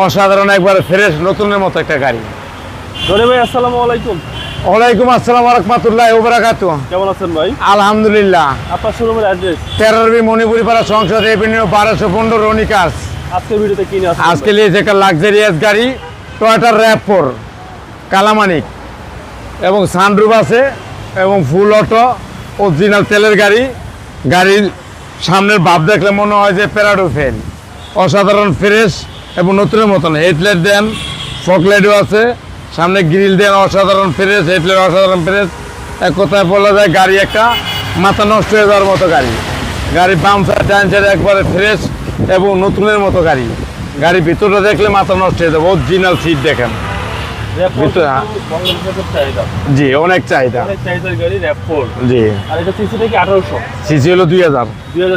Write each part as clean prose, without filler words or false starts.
অসাধারণ একবারে ফ্রেশ নতুনের মতো একটা গাড়ি। ধরে ভাই আসসালামু আলাইকুম। ওয়ালাইকুম আসসালাম ওয়া রাহমাতুল্লাহি ওয়া বারাকাতুহু। কেমন আছেন ভাই? আলহামদুলিল্লাহ। আপনার শোরুমের অ্যাড্রেস? 13 মণিপুরি পাড়া সংসদ এভিনিউ 1215 রনিকাস। আজকের ভিডিওতে কি নিয়ে আসছেন? আজকে নিয়েছে একটা লাক্সারিয়াস গাড়ি টয়োটা RAV4 কালামানিক এবং সানরুফ আছে এবং ফুল অটো অরিজিনাল তেলের গাড়ি। গাড়ির সামনের ভাব দেখলে মনে হয় যে প্যারাডো ফেল, অসাধারণ ফ্রেশ এবং নতুনের মতন। হেডলাইট দেন, ফকলাইটও আছে, সামনে গ্রিল দেন, অসাধারণ ফ্রেশ, হেডলাইট অসাধারণ ফ্রেশ। এক কথায় বলা যায় গাড়ি একটা মাথা নষ্ট হয়ে যাওয়ার মতো গাড়ি। গাড়ি বাম সাইড ডান সাইড একবারে ফ্রেশ এবং নতুনের মতো গাড়ি। গাড়ি ভিতরটা দেখলে মাথা নষ্ট হয়ে যাবে। অরিজিনাল সিট দেখেন জি, অনেক চাহিদা। গাড়ি RAV4 জি, আর এটা সিসি কি 1800? সিসি হলো 2000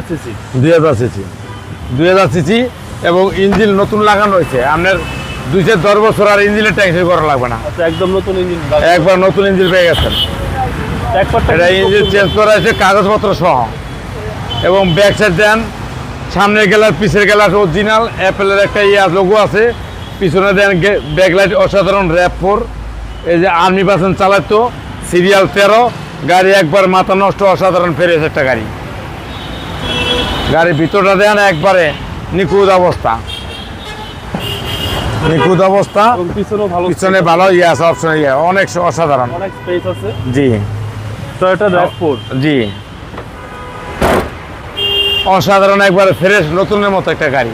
সিসি। 2000 সিসি 2000 সিসি এবং ইঞ্জিন নতুন লাগানো হয়েছে। আপনার 2-10 বছর আর ইঞ্জিনের টেনশন করা লাগবে না। আচ্ছা, একদম নতুন ইঞ্জিন। একবার নতুন ইঞ্জিন পেয়ে গেছেন। এটা ইঞ্জিন চেঞ্জ করা হয়েছে কাগজপত্র সহ এবং ব্যাক সাইড দেন, সামনের গেলার পিছের গেলার অরিজিনাল অ্যাপেলের একটা লোগো আছে। পিছনে দেন ব্যাকলাইট অসাধারণ RAV4। এই যে আর্মি বাসন চালাতো, সিরিয়াল 13। গাড়ি একবার মাথা নষ্ট, অসাধারণ ফ্রেশ একটা গাড়ি। গাড়ির ভিতরটা দেন একবারে নিখুঁত অবস্থা, নিখুঁত অবস্থা। পিছনে ভালো আছে, অপশন অনেক অসাধারণ, অনেক স্পেস আছে। জি, টয়োটা RAV4 জি, অসাধারণ একবারে ফ্রেশ নতুনের মতো একটা গাড়ি।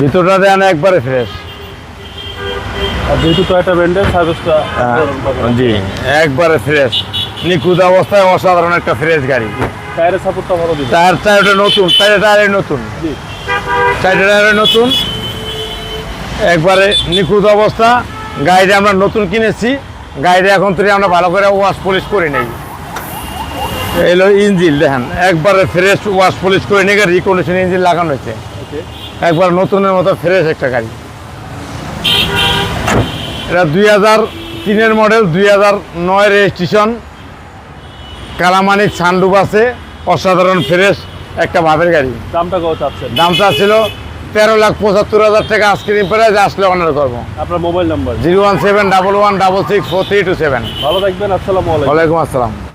ভিতরটা দেন একবারে ফ্রেশ। আর যেহেতু টয়োটা ব্র্যান্ডের সার্ভিসটা জি, একবারে ফ্রেশ নিখুঁত অবস্থায় অসাধারণ একটা ফ্রেশ গাড়ি। টায়ারের সাপোর্টটা ভালো দিবে। টায়ারটা নতুন, টায়ারে নতুন, জি, টায়ারে নতুন, একবারে নিখুঁত অবস্থা। গাড়িটা আমরা নতুন কিনেছি। গাড়িটা এখন থেকে আমরা ভালো করে ওয়াশ পলিশ করে নেই। এলো ইঞ্জিন দেখেন একবারে ফ্রেশ ওয়াশ পলিশ করে নিয়ে রিকন্ডিশন ইঞ্জিন লাগানো হয়েছে। একবার নতুনের মতো ফ্রেশ একটা গাড়ি। এটা 2003 মডেল, 2009 রেজিস্ট্রেশন, কালামানিক সানরুফ আছে, অসাধারণ ফ্রেশ একটা ভাবের গাড়ি। দামটা কত চাচ্ছেন? দামটা ছিল 13,75,000 টাকা। আজকের প্রাইস আসলে অনার করবো। আপনার মোবাইল নাম্বার? 01711664327। ভালো থাকবেন। আসসালামু আলাইকুম। ওয়ালাইকুম আসসালাম।